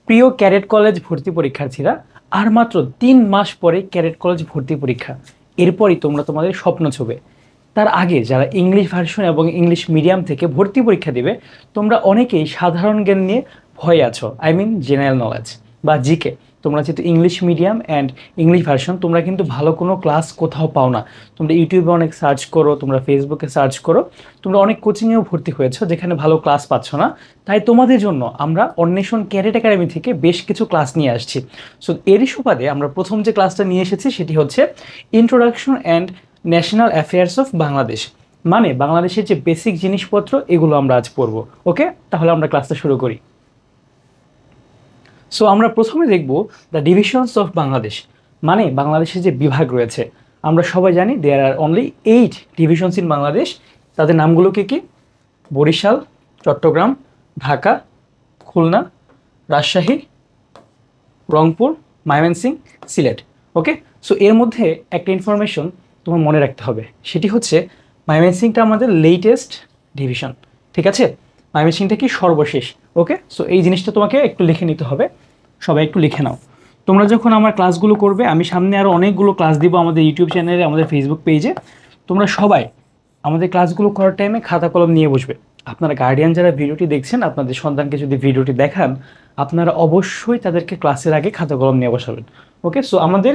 প্রিয় cadet college ভর্তি পরীক্ষার্থীরা, আর মাত্র 3 মাস পরে ক্যাডেট কলেজ ভর্তি পরীক্ষা। এরপরই তোমরা তোমাদের স্বপ্ন ছবে। তার আগে যারা ইংলিশ ভার্সন এবং ইংলিশ মিডিয়াম থেকে ভর্তি পরীক্ষা দিবে, তোমরা অনেকেই সাধারণ জ্ঞান নিয়ে ভয়ে আছো, আই মিন জেনারেল নলেজ বা জিকে। তোমরা যেহেতু English medium and English version, তোমরা কিন্তু ভালো কোনো ক্লাস কোথাও পাও না। তোমরা ইউটিউবে অনেক সার্চ করো, তোমরা ফেসবুকে সার্চ করো, তোমরা অনেক কোচিংয়েও ভর্তি হয়েছো যেখানে ভালো ক্লাস পাচ্ছ না। তাই তোমাদের জন্য আমরা অন্বেষণ ক্যাডেট একাডেমি থেকে বেশ কিছু ক্লাস নিয়ে আসছি। সো এরই সুবাদে আমরা প্রথম যে ক্লাসটা নিয়ে এসেছি সেটি হচ্ছে introduction and national affairs of Bangladesh, মানে বাংলাদেশের যে বেসিক জিনিসপত্র এগুলো আমরা আজ পড়ব। ওকে, তাহলে আমরা ক্লাসটা শুরু করি। সো আমরা প্রথমে দেখব দ্য ডিভিশনস অফ বাংলাদেশ, মানে বাংলাদেশের যে বিভাগ রয়েছে। আমরা সবাই জানি দেয়ার আর অনলি 8 ডিভিশনস ইন বাংলাদেশ। তাদের নামগুলো কি? বরিশাল, চট্টগ্রাম, ঢাকা, খুলনা, রাজশাহী, রংপুর, ময়মনসিংহ, সিলেট। ওকে, সো এর মধ্যে একটা ইনফরমেশন তোমার মনে রাখতে হবে, সেটি হচ্ছে ময়মনসিংহটা আমাদের লেটেস্ট ডিভিশন। ঠিক আছে, ময়মনসিংহটা কি সর্বশেষ। ওকে, সো এই জিনিসটা তোমাকে একটু লিখে নিতে হবে, সবাই একটু লিখে নাও। তোমরা যখন আমার ক্লাসগুলো করবে, আমি সামনে আরও অনেকগুলো ক্লাস দিব আমাদের ইউটিউব চ্যানেলে, আমাদের ফেসবুক পেজে। তোমরা সবাই আমাদের ক্লাসগুলো করার টাইমে খাতা কলম নিয়ে বসবে। আপনারা গার্ডিয়ান যারা ভিডিওটি দেখছেন, আপনাদের সন্তানকে যদি ভিডিওটি দেখান, আপনারা অবশ্যই তাদেরকে ক্লাসের আগে খাতা কলম নিয়ে বসাবেন। ওকে, সো আমাদের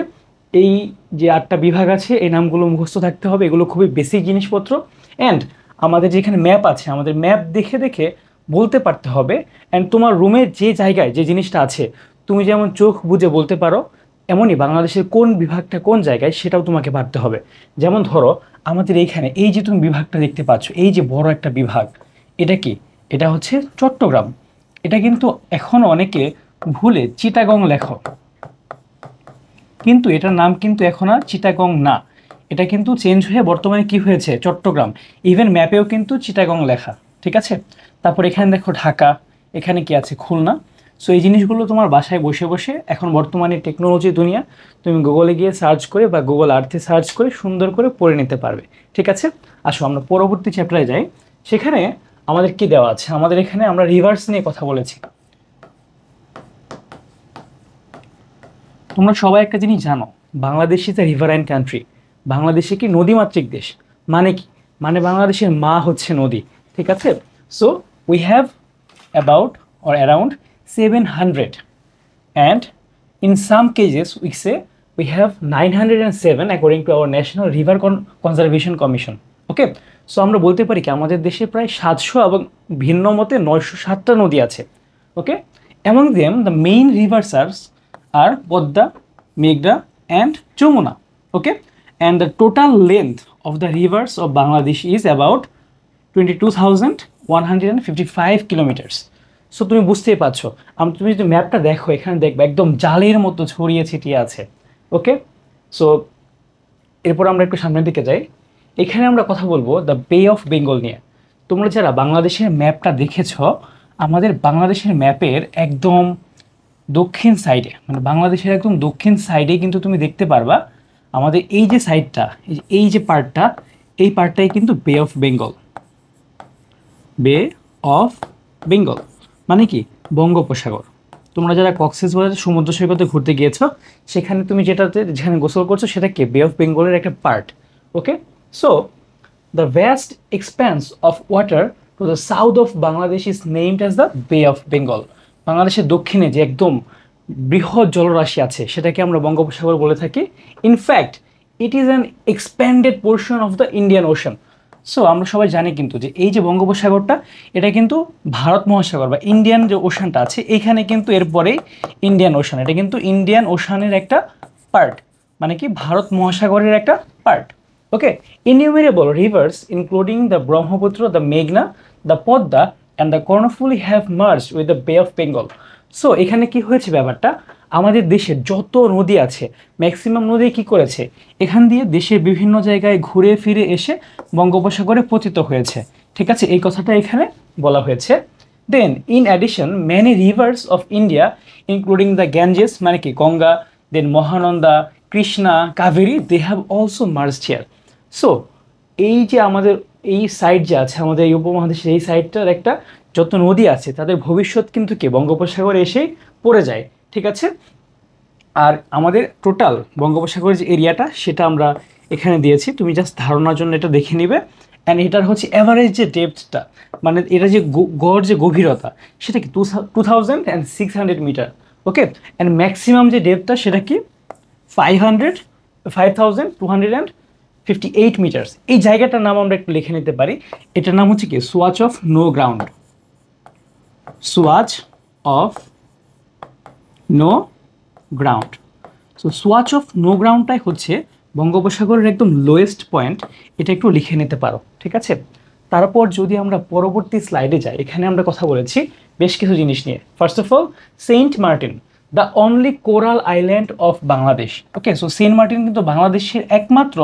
এই যে 8টা বিভাগ আছে, এই নামগুলো মুখস্থ থাকতে হবে। এগুলো খুবই বেসিক জিনিসপত্র। অ্যান্ড আমাদের যেখানে ম্যাপ আছে, আমাদের ম্যাপ দেখে দেখে বলতে পারতে হবে। অ্যান্ড তোমার রুমের যে জায়গায় যে জিনিসটা আছে, তুমি যেমন চোখ বুজে বলতে পারো, এমনই বাংলাদেশের কোন বিভাগটা কোন জায়গায় সেটাও তোমাকে পারতে হবে। যেমন ধরো আমাদের এইখানে এই যে তুমি বিভাগটা দেখতে পাচ্ছ, এই যে বড় একটা বিভাগ, এটা কি? এটা হচ্ছে চট্টগ্রাম। এটা কিন্তু এখনও অনেকে ভুলে চিটাগং লেখো, কিন্তু এটার নাম কিন্তু এখন আর চিটাগং না। এটা কিন্তু চেঞ্জ হয়ে বর্তমানে কি হয়েছে? চট্টগ্রাম। ইভেন ম্যাপেও কিন্তু চিটাগং লেখা। ঠিক আছে, তারপর এখানে দেখো ঢাকা, এখানে কি আছে? খুলনা। সো এই জিনিসগুলো তোমার বাসায় বসে বসে, এখন বর্তমানে টেকনোলজি দুনিয়া, তুমি গুগলে গিয়ে সার্চ করে বা গুগল আর্থে সার্চ করে সুন্দর করে পড়ে নিতে পারবে। ঠিক আছে, আসো আমরা পরবর্তী চ্যাপ্টারে যাই। সেখানে আমাদের কি দেওয়া আছে? আমাদের এখানে আমরা রিভার্স নিয়ে কথা বলেছি। তোমরা সবাই একটা জিনিস জানো, Bangladesh is a riverine country. বাংলাদেশে কি নদীমাতৃক দেশ। মানে কি? মানে বাংলাদেশের মা হচ্ছে নদী। ঠিক আছে, so we have about or around 700, and in some কেজেস we say we have 907 according to our national river conservation commission. Okay, so আমরা বলতে পারি কি আমাদের দেশে প্রায় 700 এবং ভিন্ন মতে 907টা নদী আছে। Okay, among them the main rivers are Padma, মেঘনা and Jamuna. Okay, and the total length of the rivers of Bangladesh is about 22,155 kilometres. So তুমি বুঝতেই পারছো, তুমি যদি ম্যাপটা দেখো, এখানে দেখবে একদম জালের মতো ছড়িয়ে ছিটিয়ে আছে। ওকে, সো এরপর আমরা একটু সামনের দিকে যাই। এখানে আমরা কথা বলবো দ্য বে অফ বেঙ্গল নিয়ে। তোমরা যারা বাংলাদেশের ম্যাপটা দেখেছ, আমাদের বাংলাদেশের ম্যাপের একদম দক্ষিণ সাইডে, মানে বাংলাদেশের একদম দক্ষিণ সাইডে কিন্তু তুমি দেখতে পারবা আমাদের এই যে সাইডটা, এই যে পার্টটা, এই পার্টটাই কিন্তু বে অফ বেঙ্গল। বে অফ বেঙ্গল মানে কি? বঙ্গোপসাগর। তোমরা যারা কক্সবাজার সমুদ্র সৈকতে ঘুরতে গিয়েছো, সেখানে তুমি যেখানে গোসল করছো সেটা কি? বে অফ বেঙ্গলের একটা part. Okay, so the vast expands of water to the south of Bangladesh is named as the বে অফ বেঙ্গল। বাংলাদেশের দক্ষিণে যে একদম বৃহৎ জলরাশি আছে সেটাকে আমরা বঙ্গোপসাগর বলে থাকি। In fact it is an expanded portion of the Indian ocean. So আমরা সবাই জানি কিন্তু যে এই যে বঙ্গোপসাগরটা, এটা কিন্তু ভারত মহাসাগর বা ইন্ডিয়ান যে ওশানটা আছে, এইখানে কিন্তু এরপরেই ইন্ডিয়ান ওশান। এটা কিন্তু ইন্ডিয়ান ওশানের একটা পার্ট, মানে কি ভারত মহাসাগরের একটা part. Okay, innumerable rivers including the Brahmaputra, the মেঘনা, the Padma and the Karnaphuli have merged with the বে অফ বেঙ্গল। সো এখানে কি হয়েছে ব্যাপারটা? আমাদের দেশের যত নদী আছে, ম্যাক্সিমাম নদী কি করেছে? এখান দিয়ে দেশের বিভিন্ন জায়গায় ঘুরে ফিরে এসে বঙ্গোপসাগরে পতিত হয়েছে। ঠিক আছে, এই কথাটা এখানে বলা হয়েছে। Then in addition many rivers of India including the Ganges, মানে কি Ganga, then Mahananda, Krishna, Kaveri, they have also merged here. So এই যে আমাদের এই সাইড যে আছে, আমাদের এই উপমহাদেশের এই সাইডটার একটা যত নদী আছে, তাদের ভবিষ্যৎ কিন্তু কি বঙ্গোপসাগরে এসেই পড়ে যায়, ঠিক আছে। আর আমাদের টোটাল বঙ্গোপসাগরের যে এরিয়াটা সেটা আমরা এখানে দিয়েছি, তুমি জাস্ট ধারণার জন্য এটা দেখে নিবে। অ্যান্ড এটার হচ্ছে অ্যাভারেজ যে ডেপথটা, মানে এটা যে গড় যে গভীরতা সেটা কি 2600 মিটার, ওকে। অ্যান্ড ম্যাক্সিমাম যে ডেপথটা সেটা কি 5258 মিটার্স। এই জায়গাটার নাম আমরা একটু লিখে নিতে পারি, এটার নাম হচ্ছে কি swatch of no ground, swatch of no ground. So swatch of no গ্রাউন্ডটাই হচ্ছে বঙ্গোপসাগরের একদম লোয়েস্ট পয়েন্ট, এটা একটু লিখে নিতে পারো, ঠিক আছে। তারপর যদি আমরা পরবর্তী স্লাইডে যাই, এখানে আমরা কথা বলেছি বেশ কিছু জিনিস নিয়ে। First of all, Saint Martin, the only coral island of Bangladesh. Okay, so Saint Martin কিন্তু বাংলাদেশের একমাত্র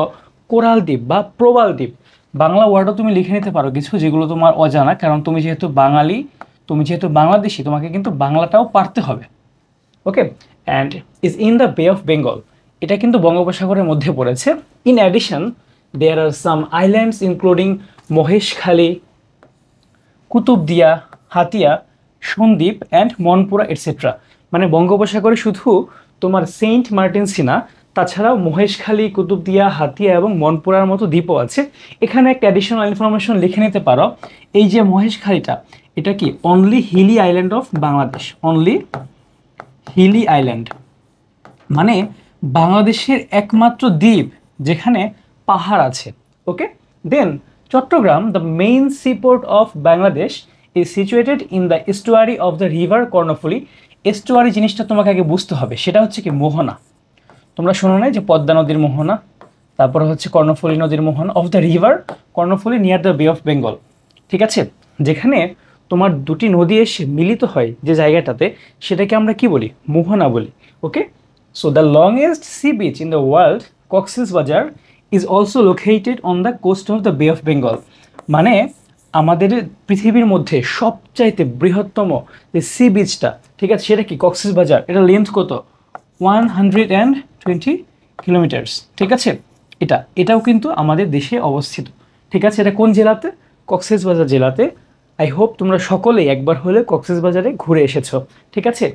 কোরাল দ্বীপ বা প্রবাল দ্বীপ। বাংলা ওয়ার্ডও তুমি লিখে নিতে পারো কিছু যেগুলো তোমার অজানা, কারণ তুমি যেহেতু বাঙালি, তুমি যেহেতু বাংলাদেশি, তোমাকে কিন্তু বাংলাটাও পারতে হবে, okay. And is in the বে অফ বেঙ্গল, এটা কিন্তু বঙ্গোপসাগরের মধ্যে পড়েছে। In addition there are some islands including Maheshkhali, Kutubdia, Hatiya, Sandwip and Monpura etcetera. মানে বঙ্গোপসাগরে শুধু তোমার সেন্ট মার্টিনসই না, তাছাড়াও মহেশখালী, কুতুবদিয়া, হাতিয়া এবং মনপুরার মতো দ্বীপও আছে। এখানে একটা অ্যাডিশনাল ইনফরমেশন লিখে নিতে পারো, এই যে মহেশখালীটা, এটা কি only hilly island of Bangladesh, only hilly island, মানে বাংলাদেশের একমাত্র দ্বীপ যেখানে পাহাড় আছে, okay. Then Chattogram, the main seaport of Bangladesh, is situated in the estuary of the river Karnaphuli. Estuary জিনিসটা তোমাকে আগে বুঝতে হবে, সেটা হচ্ছে কি মোহনা। তোমরা শোনো নাই যে পদ্মা নদীর মোহনা, তারপরে হচ্ছে কর্ণফুলী নদীর মোহনা, of the river Karnaphuli near the বে অফ বেঙ্গল, ঠিক আছে। যেখানে তোমার দুটি নদী এসে মিলিত হয় যে জায়গাটাতে, সেটাকে আমরা কি বলি, মোহনা বলি, okay. So the longest sea beach in the world, Cox's Bazar, is also located on the coast of the বে অফ বেঙ্গল। মানে আমাদের পৃথিবীর মধ্যে সবচাইতে বৃহত্তম যে সি বিচটা, ঠিক আছে, সেটা কি কক্সেস বাজার। এটা লেন্থ কত, 120 কিলোমিটার্স, ঠিক আছে। এটাও কিন্তু আমাদের দেশে অবস্থিত, ঠিক আছে। এটা কোন জেলাতে, কক্সবাজার জেলাতে। আই হোপ তোমরা সকলেই একবার হলে কক্সবাজারে ঘুরে এসেছো, ঠিক আছে।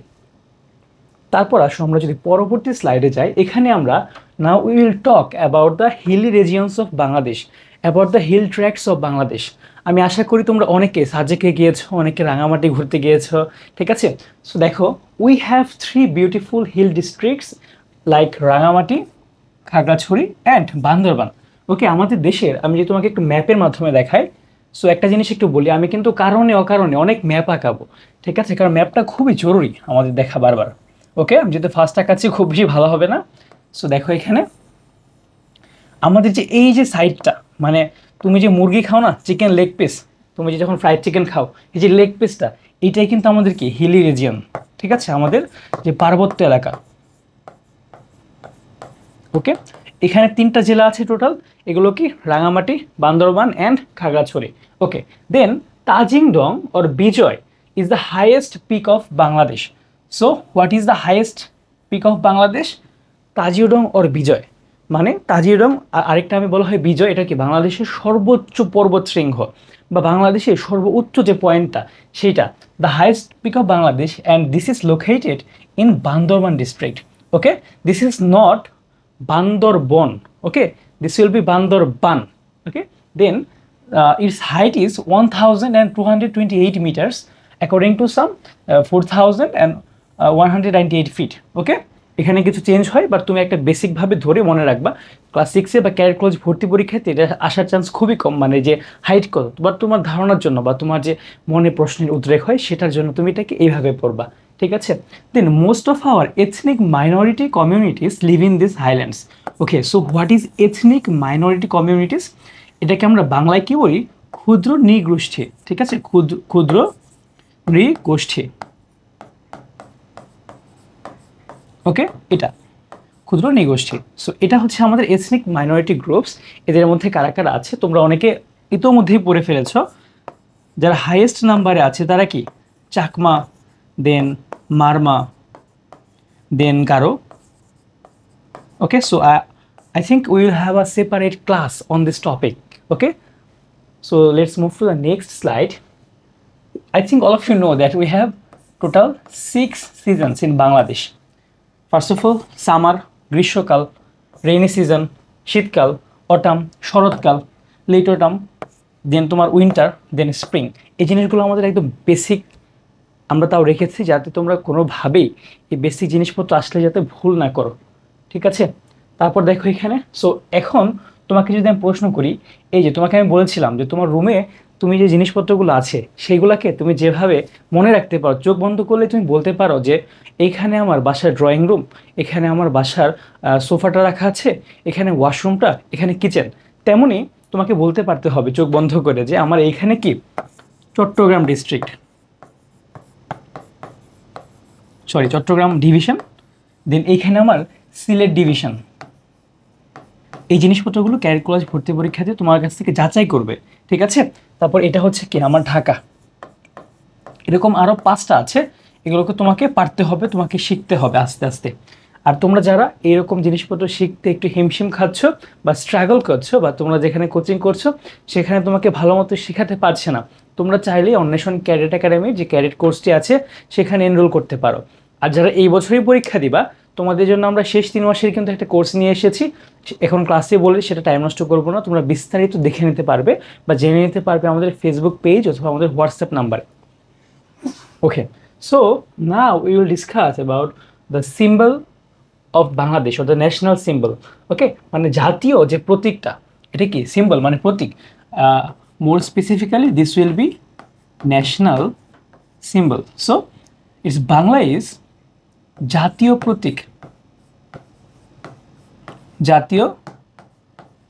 তারপর আসো আমরা যদি পরবর্তী স্লাইডে যাই, এখানে আমরা now we will talk about the hilly regions of Bangladesh, about the hill tracts of Bangladesh. আমি আশা করি তোমরা অনেকে সাজেকে গিয়েছো, অনেকে রাঙামাটি ঘুরতে গিয়েছো, ঠিক আছে। সো দেখো, we have 3 beautiful hill districts like Rangamati, Khagrachari and Bandarban, okay. আমাদের দেশের আমি যদি তোমাকে একটু ম্যাপের মাধ্যমে দেখাই, সো একটা জিনিস একটু বলি, আমি কিন্তু কারণে অকারণে অনেক ম্যাপ আঁকাবো, ঠিক আছে, কারণ ম্যাপটা খুবই জরুরি আমাদের দেখা বারবার, ওকে। আমি যদি ফার্স্ট আঁকাচ্ছি খুব বেশি ভালো হবে না। সো দেখো এখানে আমাদের যে এই যে সাইডটা, মানে তুমি যে মুরগি খাও না, চিকেন লেগ পিস, তুমি যে যখন ফ্রাইড চিকেন খাও, এই যে লেগ পিসটা, এইটাই কিন্তু আমাদের কি হিলি রিজিয়ন, ঠিক আছে, আমাদের যে পার্বত্য এলাকা, ওকে। এখানে 3টা জেলা আছে টোটাল, এগুলো কি Rangamati, Bandarban and Khagrachari, okay. Then Tajingdong or Bijoy is the highest peak of Bangladesh. So what is the highest peak of Bangladesh, Tajingdong or Bijoy, মানে তাজিংডং আরেকটা আমি বলা হয় বিজয়, এটা কি বাংলাদেশের সর্বোচ্চ পর্বত শৃঙ্গ বা বাংলাদেশের সর্বোচ্চ যে পয়েন্টটা সেইটা, the highest peak of Bangladesh, and this is located in Bandarban district, okay. This is not Bandarban, okay, this will be Bandarban, okay. Then its height is 1228 meters, according to some 4198 feet, okay. এখানে কিছু change হয়, but তুমি একটা বেসিকভাবে ধরে মনে রাখবা, class 6-এ বা career college ভর্তি পরীক্ষাতে এটা আসার চান্স খুবই কম, মানে যে হাইট কত, বাট তোমার ধারণার জন্য বা তোমার যে মনে প্রশ্নের উদ্রেক হয় সেটার জন্য তুমি এটাকে এইভাবে পড়বা, ঠিক আছে। Then most of our ethnic minority communities live in this highlands, okay. So what is ethnic minority communities, এটাকে আমরা বাংলায় কি বলি, ক্ষুদ্র নৃগোষ্ঠী, ঠিক আছে, ক্ষুদ্র নৃগোষ্ঠী, ওকে। এটা ক্ষুদ্র নৃগোষ্ঠী। সো এটা হচ্ছে আমাদের এথনিক মাইনরিটি গ্রুপস। এদের মধ্যে কারা কারা আছে তোমরা অনেকে ইতোমধ্যেই পড়ে ফেলেছ। যারা হাইয়েস্ট নাম্বারে আছে তারা কি, চাকমা, দেন মারমা, দেন Garo, okay. So I think we will have a separate class on this topic, okay. So let's move to the next slide. I think all of you know that we have total 6 seasons in Bangladesh. First of all summer, গ্রীষ্মকাল, rainy season, শীতকাল, autumn, শরৎকাল, late autumn, দেন তোমার winter, দেন spring. এই জিনিসগুলো আমাদের একদম basic, আমরা তাও রেখেছি যাতে তোমরা কোনোভাবেই এই বেসিক জিনিসপত্র আসলে যাতে ভুল না করো, ঠিক আছে? তারপর দেখো এখানে, সো এখন তোমাকে যদি আমি প্রশ্ন করি, এই যে তোমাকে আমি বলেছিলাম যে তোমার রুমে তুমি যে জিনিসপত্রগুলো আছে সেইগুলোকে তুমি যেভাবে মনে রাখতে পারো, চোখ বন্ধ করলে তুমি বলতে পারো যে এইখানে আমার বাসার ড্রয়িং রুম, এখানে আমার বাসার সোফাটা রাখা আছে, এখানে ওয়াশরুমটা, এখানে কিচেন, তেমনই তোমাকে বলতে পারতে হবে চোখ বন্ধ করে যে আমার এইখানে কি Chattogram district, sorry Chattogram division, then এইখানে আমার সিলেট ডিভিশন। এই জিনিসপত্রগুলো ক্যারিয়ার কলেজ ভর্তি পরীক্ষাতে তোমার কাছ থেকে যাচাই করবে, ঠিক আছে? তারপর এটা হচ্ছে কি আমার ঢাকা, এরকম আরও 5টা আছে, এগুলোকে তোমাকে পারতে হবে, তোমাকে শিখতে হবে আস্তে আস্তে। আর তোমরা যারা এরকম জিনিসপত্র শিখতে একটু হিমশিম খাচ্ছ বা স্ট্রাগল করছো, বা তোমরা যেখানে কোচিং করছো সেখানে তোমাকে ভালো মতো শেখাতে পারছে না, তোমরা চাইলে অন্বেষণ ক্যাডেট একাডেমি যে ক্যাডেট কোর্সটি আছে সেখানে এনরোল করতে পারো। আর যারা এই বছরই পরীক্ষা দিবা, তোমাদের জন্য আমরা শেষ 3 মাসের কিন্তু একটা কোর্স নিয়ে এসেছি, এখন ক্লাসে বলে সেটা টাইম নষ্ট করবো না, তোমরা বিস্তারিত দেখে নিতে পারবে বা জেনে নিতে পারবে আমাদের ফেসবুক পেজ অথবা আমাদের হোয়াটসঅ্যাপ নাম্বারে। Okay, so now we will discuss about the symbol of Bangladesh or the national symbol. Okay, মানে জাতীয় যে প্রতীকটা, এটা কি সিম্বল মানে প্রতীক, more specifically this will be national symbol. So it's Bangla is জাতীয় প্রতীক, জাতীয়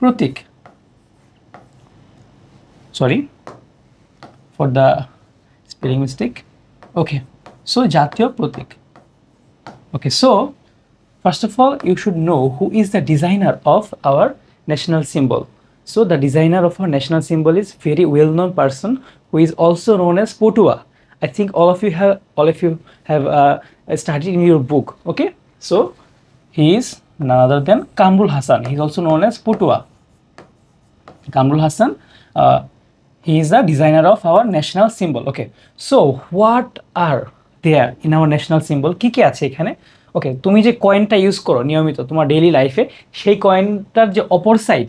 প্রতীক, sorry for the spelling mistake. Okay, so জাতীয় প্রতীক। Okay, so first of all you should know who is the designer of our national symbol. So the designer of our national symbol is very well known person who is also known as Potua. I think all of you have studied in your book. Okay, so he is none other than Kamrul Hassan. He is also known as Potua. Kamrul Hassan, he is the designer of our national symbol. Okay, so what are there in our national symbol? কি কি আছে এখানে? ওকে, তুমি যে কয়েনটা use করো নিয়মিত তোমার ডেইলি লাইফে, সেই কয়েনটার যে অপর সাইড,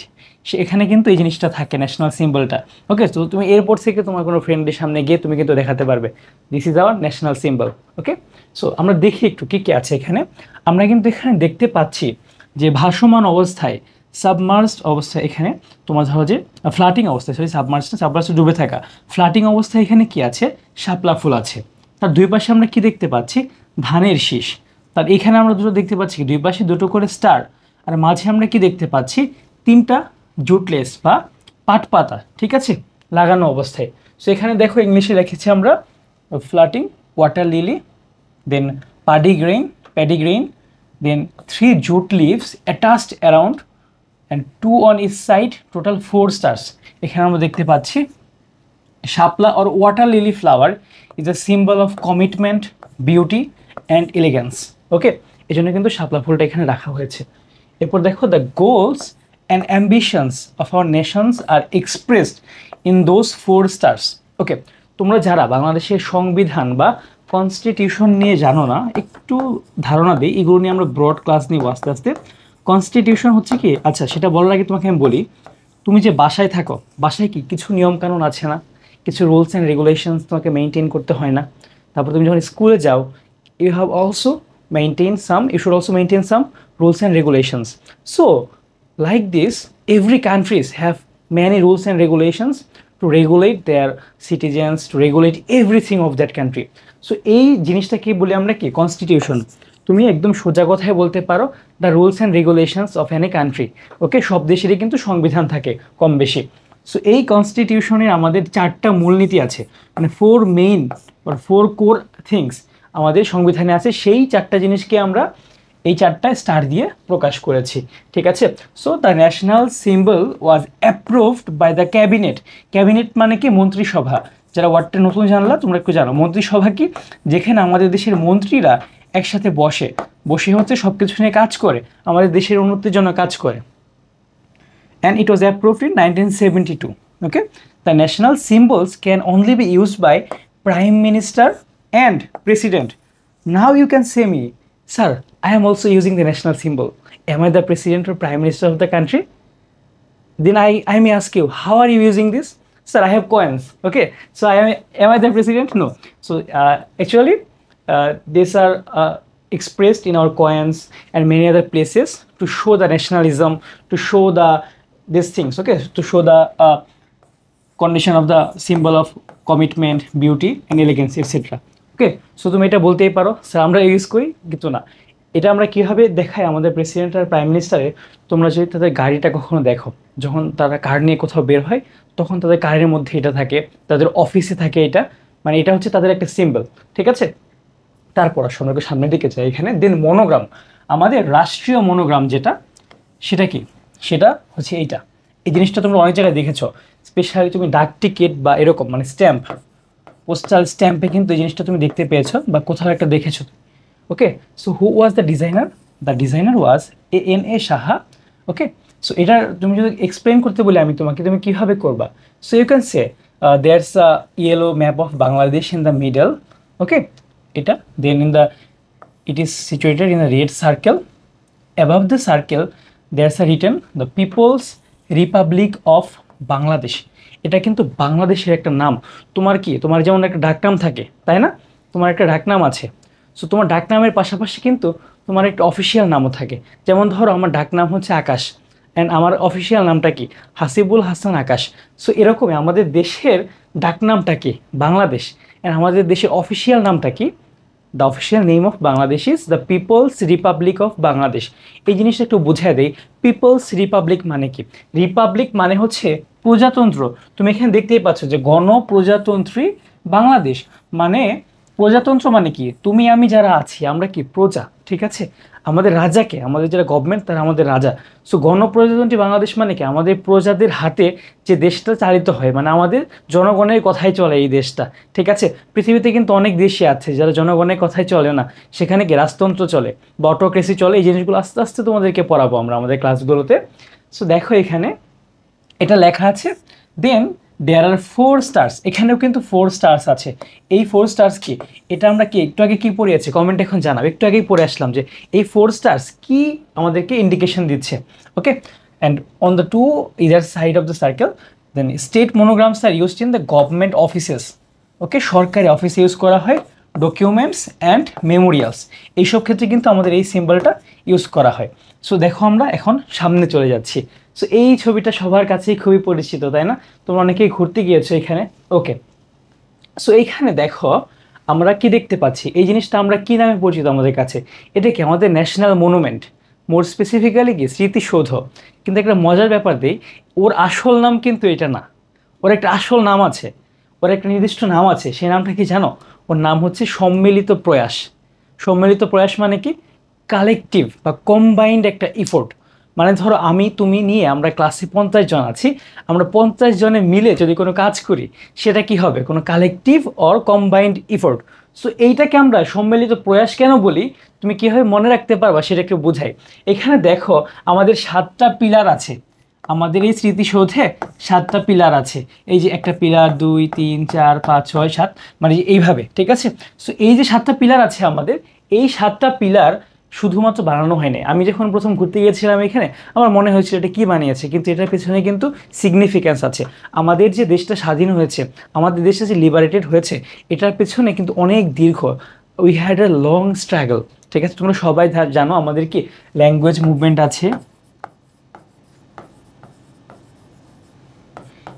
এখানে কিন্তু এই জিনিসটা থাকে, ন্যাশনাল সিম্বলটা। ওকে, তো তুমি এরপর থেকে তোমার কোনো ফ্রেন্ডের সামনে গিয়ে তুমি কিন্তু দেখাতে পারবে this is our national symbol. Okay, so আমরা দেখি একটু কি কি আছে এখানে। আমরা কিন্তু এখানে দেখতে পাচ্ছি যে ভাসমান অবস্থায়, সাবমার্সড অবস্থায়, এখানে তোমার ধরো যে ফ্লাটিং অবস্থায়, সরি সাবমার্সড ডুবে থাকা, ফ্লাটিং অবস্থায় এখানে কি আছে, শাপলা ফুল আছে। তার দুই পাশে আমরা কি দেখতে পাচ্ছি, ধানের শীষ। তার এখানে আমরা দুটো দেখতে পাচ্ছি, দুই পাশে দুটো করে স্টার, আর মাঝে আমরা কি দেখতে পাচ্ছি, 3টা জুটলেস বা পাটপাতা, ঠিক আছে, লাগানো অবস্থায়। সো এখানে দেখো ইংলিশে লিখেছি আমরা flirting water lily, then paddy grain, then 3 jute leaves attached around and 2 on each side, total 4 stars. এখানে আমরা দেখতে পাচ্ছি শাপলা or water lily flower is a symbol of commitment, beauty and elegance. ওকে, এই জন্য কিন্তু শাপলা ফুলটা এখানে রাখা হয়েছে। এরপর দেখো the goals and ambitions of our nations are expressed in those 4 stars. ওকে, তোমরা যারা বাংলাদেশের সংবিধান বা কনস্টিটিউশন নিয়ে জানো না, একটু ধারণা দিই, এগুলো নিয়ে আমরা ব্রড ক্লাস নিব আস্তে আস্তে। কনস্টিটিউশন হচ্ছে কি, আচ্ছা সেটা বলার আগে তোমাকে আমি বলি, তুমি যে বাসায় থাকো, বাসায় কি কিছু নিয়মকানুন আছে না, কিছু রুলস অ্যান্ড রেগুলেশনস তোমাকে মেনটেন করতে হয় না? তারপর তুমি যখন স্কুলে যাও, you should also maintain some rules and regulations. So like this, every countries have many rules and regulations to regulate their citizens, to regulate everything of that country. So এই জিনিসটাকে বলি আমরা কি, কনস্টিটিউশন। তুমি একদম সোজা কথায় বলতে পারো the rules and regulations of any country. Okay, সব দেশেরই কিন্তু সংবিধান থাকে কম বেশি। সো এই কনস্টিটিউশনের আমাদের 4টা মূলনীতি আছে, মানে 4 মেইন or 4 কোর থিংস আমাদের সংবিধানে আছে। সেই 4টা জিনিসকে আমরা এই 4টা স্টার দিয়ে প্রকাশ করেছি, ঠিক আছে? So the national symbol was approved by the cabinet. Cabinet মানে কি, মন্ত্রিসভা। যারা ওয়ার্ডটা নতুন জানলা তোমরা একটু জানো, মন্ত্রিসভা কি, যেখানে আমাদের দেশের মন্ত্রীরা একসাথে বসে হচ্ছে সব কিছু নিয়ে কাজ করে, আমাদের দেশের উন্নতির জন্য কাজ করে। And it was approved in 1972. Okay, the national symbols can only be used by Prime Minister and president. Now you can say me, sir, I am also using the national symbol. Am I the president or prime minister of the country? Then I may ask you, how are you using this? Sir, I have coins. Okay, so am I the president? No. So actually these are expressed in our coins and many other places to show the nationalism, to show these things, okay, to show the condition of the symbol of commitment, beauty and elegance, etc. Okay, so তুমি এটা বলতেই পারো sir আমরা use করি, কিন্তু না, এটা আমরা কীভাবে দেখাই আমাদের প্রেসিডেন্ট আর প্রাইম মিনিস্টারের। তোমরা যদি তাদের গাড়িটা কখনো দেখো, যখন তারা কার নিয়ে কোথাও বের হয়, তখন তাদের কারের মধ্যে এটা থাকে, তাদের অফিসে থাকে এটা, মানে এটা হচ্ছে তাদের একটা সিম্বল, ঠিক আছে। তারপর সঙ্গে সামনের দিকে চাই এখানে। দেন মনোগ্রাম, আমাদের রাষ্ট্রীয় মনোগ্রাম যেটা, সেটা কি, সেটা হচ্ছে এইটা। এই জিনিসটা তোমরা অনেক জায়গায় দেখেছো, স্পেশালি তুমি ডাক টিকিট বা এরকম মানে স্ট্যাম্প, পোস্টাল স্ট্যাম্পে কিন্তু এই জিনিসটা তুমি দেখতে পেয়েছো বা কোথাও একটা দেখেছো। Okay, so who was the designer? The designer was A.N.A. Saha. Okay, so এটা তুমি যদি এক্সপ্লেন করতে বলি আমি তোমাকে, তুমি কীভাবে করবা? So you can say there's a yellow map of Bangladesh in the middle. Okay, এটা then it is situated in a red circle. Above the circle there's a written the People's Republic of Bangladesh. এটা কিন্তু বাংলাদেশের একটা নাম। তোমার কি, তোমার যেমন একটা ডাকনাম থাকে তাই না, তোমার একটা ডাকনাম আছে। সো তোমার ডাকনামের পাশাপাশি কিন্তু তোমার একটা অফিসিয়াল নামও থাকে। যেমন ধরো আমার ডাকনাম হচ্ছে আকাশ, অ্যান্ড আমার অফিসিয়াল নামটা কি, হাসিবুল হাসান আকাশ। সো এরকমই আমাদের দেশের ডাকনামটা কি, বাংলাদেশ, অ্যান্ড আমাদের দেশের অফিসিয়াল নামটা কি, the official name of Bangladesh is the People's Republic of Bangladesh. এই জিনিসটা একটু বুঝিয়ে দেই, পিপলস রিপাবলিক মানে কি। রিপাবলিক মানে হচ্ছে প্রজাতন্ত্র। তুমি এখানে দেখতেই পাচ্ছ যে গণপ্রজাতন্ত্রী বাংলাদেশ, মানে প্রজাতন্ত্র মানে কি, তুমি আমি যারা আছি আমরা কি প্রজা, ঠিক আছে। আমাদের রাজাকে, আমাদের যারা গভর্নমেন্ট তারা আমাদের রাজা। সো গণপ্রজাতন্ত্রী বাংলাদেশ মানে কি, আমাদের প্রজাদের হাতে যে দেশটা চালিত হয়, মানে আমাদের জনগণের কথাই চলে এই দেশটা, ঠিক আছে। পৃথিবীতে কিন্তু অনেক দেশই আছে যারা জনগণের কথাই চলে না, সেখানে কি রাজতন্ত্র চলে বা অটোক্রেসি চলে। এই জিনিসগুলো আস্তে আস্তে তোমাদেরকে পড়াবো আমরা আমাদের ক্লাসগুলোতে। সো দেখো এখানে এটা লেখা আছে। দেন দেয়ার আর 4 স্টার্স, এখানেও কিন্তু 4 স্টার্স আছে। এই 4 স্টার্স কি, এটা আমরা কি একটু আগে কি পড়িয়েছি কমেন্ট এখন জানাবো। একটু আগেই পড়ে আসলাম যে এই 4 স্টার্স কি আমাদেরকে ইন্ডিকেশন দিচ্ছে। Okay, and on the two either side of the circle then state monograms are used in the government offices. Okay, সরকারি অফিসে ইউজ করা হয়, ডকুমেন্টস অ্যান্ড মেমোরিয়ালস, এইসব ক্ষেত্রে কিন্তু আমাদের এই সিম্বলটা ইউজ করা হয়। সো দেখো আমরা এখন সামনে চলে যাচ্ছি। সো এই ছবিটা সবার কাছেই খুবই পরিচিত তাই না, তোমরা অনেকেই ঘুরতে গিয়েছো এখানে। ওকে, সো এইখানে দেখো আমরা কি দেখতে পাচ্ছি, এই জিনিসটা আমরা কি নামে পরিচিত আমাদের কাছে, এটা কি আমাদের ন্যাশনাল মনুমেন্ট, মোর স্পেসিফিক্যালি কি স্মৃতিসৌধ। কিন্তু একটা মজার ব্যাপার দিই, ওর আসল নাম কিন্তু এটা না, ওর একটা আসল নাম আছে, ওর একটা নির্দিষ্ট নাম আছে। সেই নামটা কি জানো? ওর নাম হচ্ছে সম্মিলিত প্রয়াস। সম্মিলিত প্রয়াস মানে কি, কালেকটিভ বা কম্বাইন্ড একটা ইফোর্ট। মানে ধরো আমি তুমি নিয়ে আমরা ক্লাসে 50 জন আছি, আমরা 50 জনে মিলে যদি কোনো কাজ করি সেটা কি হবে, কোনো collective or combined effort. So এইটাকে আমরা সম্মিলিত প্রয়াস কেন বলি, তুমি কীভাবে মনে রাখতে পারবা সেটা একটু বোঝাই। এখানে দেখো আমাদের 7টা পিলার আছে, আমাদের এই স্মৃতিসৌধে 7টা পিলার আছে। এই যে একটা পিলার, 2 3 4 5 6 7, মানে এইভাবে, ঠিক আছে। সো এই যে 7টা পিলার আছে আমাদের, এই 7টা পিলার শুধুমাত্র বানানো হয়নি। আমি যখন প্রথম ঘুরতে গিয়েছিলাম এখানে আমার মনে হয়েছিল এটা কী বানিয়েছে, কিন্তু এটার পেছনে কিন্তু সিগনিফিক্যান্স আছে। আমাদের যে দেশটা স্বাধীন হয়েছে, আমাদের দেশটা যে লিবারেটেড হয়েছে, এটার পেছনে কিন্তু অনেক দীর্ঘ, we had a long struggle, ঠিক আছে। তোমরা সবাই জানো আমাদের কি ল্যাঙ্গুয়েজ মুভমেন্ট আছে।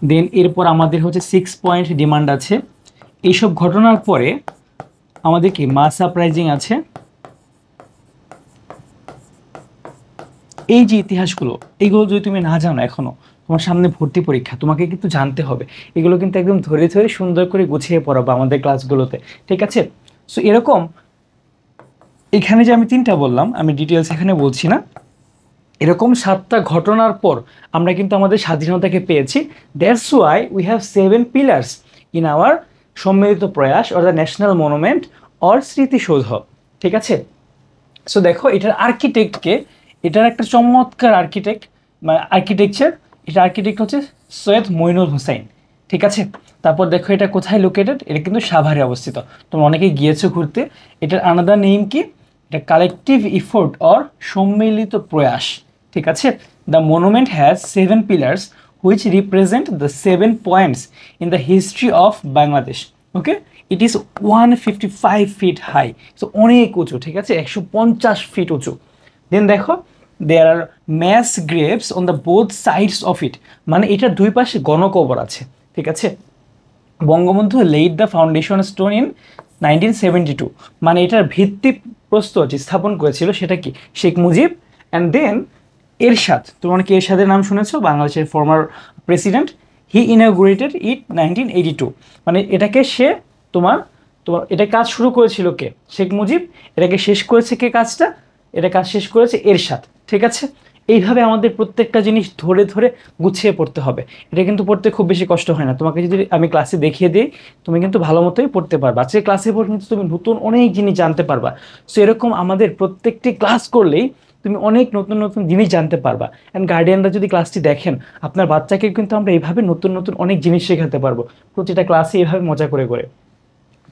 দেন এরপর আমাদের হচ্ছে 6 পয়েন্ট ডিমান্ড আছে। এইসব ঘটনার পরে আমাদের কি মাস আপরাইজিং আছে। এই যে ইতিহাসগুলো, এইগুলো যদি তুমি না জানো এখনও, তোমার সামনে ভর্তি পরীক্ষা, তোমাকে কিন্তু জানতে হবে। এগুলো কিন্তু একদম ধরে ধরে সুন্দর করে গুছিয়ে পড়াবো আমাদের ক্লাসগুলোতে, ঠিক আছে। সো এরকম এখানে যে আমি 3টা বললাম, আমি ডিটেলস এখানে বলছি না, এরকম 7টা ঘটনার পর আমরা কিন্তু আমাদের স্বাধীনতাকে পেয়েছি। That's why we have 7 pillars in our সম্মিলিত প্রয়াস or the national monument or স্মৃতিসৌধ, ঠিক আছে। সো দেখো এটার আর্কিটেক্টকে, এটার একটা চমৎকার আর্কিটেকচার, এটা আর্কিটেক্ট হচ্ছে সৈয়দ মইনুল হুসাইন। ঠিক আছে। তারপর দেখো এটা কোথায় লোকেটেড, এটা কিন্তু সাভারে অবস্থিত। তোমরা অনেকেই গিয়েছো ঘুরতে। এটার আনাদার নেম কি? এটা কালেকটিভ ইফোর্ট অর সম্মিলিত প্রয়াস। ঠিক আছে। The monument has 7 pillars which represent the 7 points in the history of Bangladesh. Okay, it is 155 feet high, so অনেক উঁচু। ঠিক আছে, 150 ফিট উঁচু। দেন দেখো there are mass graves on the both sides of it, মানে এটার দুই পাশে গণকবর আছে। ঠিক আছে। Bangabandhu laid the foundation stone in 1972, মানে এটার ভিত্তিপ্রস্তর যে স্থাপন করেছিল সেটা কি শেখ মুজিব। অ্যান্ড দেন এরশাদ, তোমরা কি এরশাদের নাম শুনেছো, বাংলাদেশের ফর্মার প্রেসিডেন্ট। হি ইনঅগুরেটেড ইট 1982, মানে এটাকে সে তোমার তোমার এটা কাজ শুরু করেছিল কে? শেখ মুজিব। এটাকে শেষ করেছে কে কাজটা? এটা কাজ শেষ করেছে এরশাদ। ঠিক আছে। এইভাবে আমাদের প্রত্যেকটা জিনিস ধরে ধরে গুছিয়ে পড়তে হবে। এটা কিন্তু পড়তে খুব বেশি কষ্ট হয় না, তোমাকে যদি আমি ক্লাসে দেখিয়ে দিই তুমি কিন্তু ভালো মতোই পড়তে পারবা। আজকে ক্লাসে পড়ে কিন্তু তুমি নতুন অনেক জিনিস জানতে পারবা। সো এরকম আমাদের প্রত্যেকটি ক্লাস করলেই তুমি অনেক নতুন নতুন জিনিস জানতে পারবা। অ্যান্ড গার্ডিয়ানরা যদি ক্লাসটি দেখেন, আপনার বাচ্চাকে কিন্তু আমরা এইভাবে নতুন নতুন অনেক জিনিস শেখাতে পারবো প্রতিটা ক্লাসে এইভাবে মজা করে করে।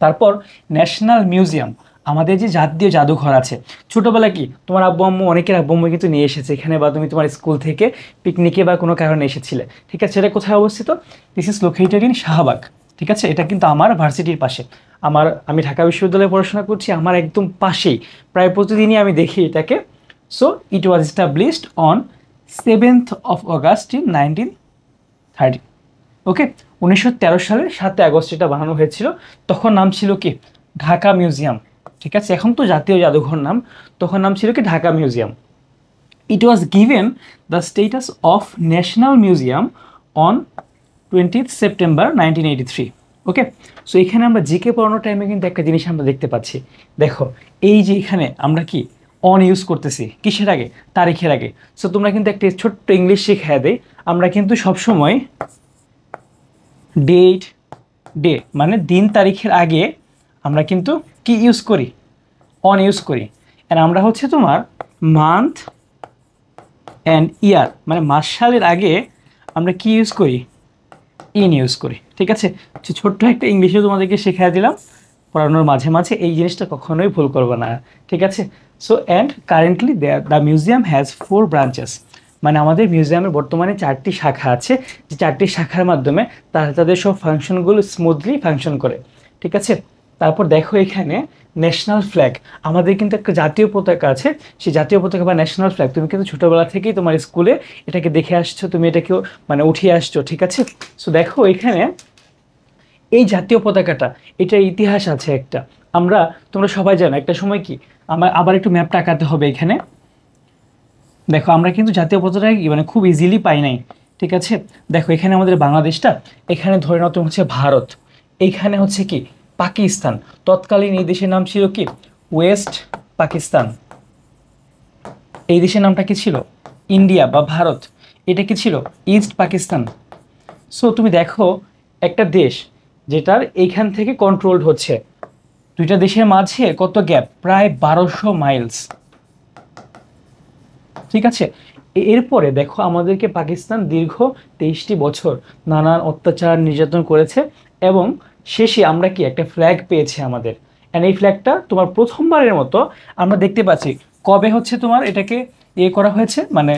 তারপর ন্যাশনাল মিউজিয়াম, আমাদের যে জাতীয় জাদুঘর আছে। ছোটোবেলা কি তোমার আব্বু আম্মু, অনেকের আব্বু আম্মু কিন্তু নিয়ে এসেছে এখানে, বা তুমি তোমার স্কুল থেকে পিকনিকে বা কোনো কারণে এসেছিলে। ঠিক আছে, এটা কোথায় অবস্থিত? This is located in Shahbag. ঠিক আছে, এটা কিন্তু আমার ভার্সিটির পাশে। আমি ঢাকা বিশ্ববিদ্যালয়ে পড়াশোনা করছি, আমার একদম পাশেই, প্রায় প্রতিদিনই আমি দেখি এটাকে। So it was established on 7th of August in 1930। ওকে, 1913 সালের 7 আগস্ট এটা বানানো হয়েছিল। তখন নাম ছিল কি? ঢাকা মিউজিয়াম। ঠিক আছে, এখন তো জাতীয় জাদুঘর নাম, তখন নাম ছিল কি? Dhaka museum. It was given the status of national museum on 20th September 1983। Okay, so এখানে আমরা জিকে পড়ানোর টাইমে কিন্তু একটা জিনিস আমরা দেখতে পাচ্ছি। দেখো এই যে এখানে আমরা কি অন ইউজ করতেছি কিসের আগে? তারিখের আগে। সো তোমরা কিন্তু একটা ছোট্ট ইংলিশ শিখিয়ে দেয়, আমরা কিন্তু সবসময় ডেট, ডে মানে দিন তারিখের আগে আমরা কিন্তু কি ইউজ করি? অন ইউজ করি। অ্যান্ড আমরা হচ্ছে তোমার মান্থ অ্যান্ড ইয়ার, মানে মাস সালের আগে আমরা কি ইউজ করি? ইন ইউজ করি। ঠিক আছে, ছোট্ট একটা ইংলিশে তোমাদেরকে শেখাই দিলাম পড়ানোর মাঝে মাঝে, এই জিনিসটা কখনোই ভুল করবো না। ঠিক আছে। So and currently the museum has 4 branches, মানে আমাদের মিউজিয়ামের বর্তমানে 4টি শাখা আছে, যে 4টি শাখার মাধ্যমে তাদের সব ফাংশনগুলো স্মুথলি ফাংশন করে। ঠিক আছে। তারপর দেখো এখানে ন্যাশনাল ফ্ল্যাগ, আমাদের কিন্তু একটা জাতীয় পতাকা আছে। সেই জাতীয় পতাকা বা ন্যাশনাল ফ্ল্যাগ তুমি কিন্তু ছোটোবেলা থেকেই তোমার স্কুলে এটাকে দেখে আসছো, তুমি এটাকেও মানে উঠিয়ে আসছো। ঠিক আছে। সো দেখো এখানে এই জাতীয় পতাকাটা, এটার ইতিহাস আছে একটা। তোমরা সবাই জানো একটা সময় কি, আবার একটু ম্যাপটা আঁকাতে হবে এখানে। দেখো আমরা কিন্তু জাতীয় পতাকা মানে খুব ইজিলি পাই নাই। ঠিক আছে। দেখো এখানে আমাদের বাংলাদেশটা, এখানে ধরে নাও তুমি হচ্ছে ভারত, এইখানে হচ্ছে কি পাকিস্তান। তৎকালীন এই দেশের নাম ছিল কি? ওয়েস্ট পাকিস্তান। এই দেশের নামটা কি ছিল? ইন্ডিয়া বা ভারত। এটা কি ছিল? ইস্ট পাকিস্তান। সো তুমি দেখো একটা দেশ যেটার এইখান থেকে কন্ট্রোলড হচ্ছে, দুইটা দেশের মাঝে কত গ্যাপ? প্রায় 1200 মাইলস। ঠিক আছে। এরপরে দেখো আমাদেরকে পাকিস্তান দীর্ঘ 23টি বছর নানান অত্যাচার নির্যাতন করেছে, এবং শেষে আমরা কি একটা ফ্ল্যাগ পেয়েছি আমাদের। অ্যান্ড এই ফ্ল্যাগটা তোমার প্রথমবারের মতো আমরা দেখতে পাচ্ছি কবে হচ্ছে তোমার এটাকে করা হয়েছে, মানে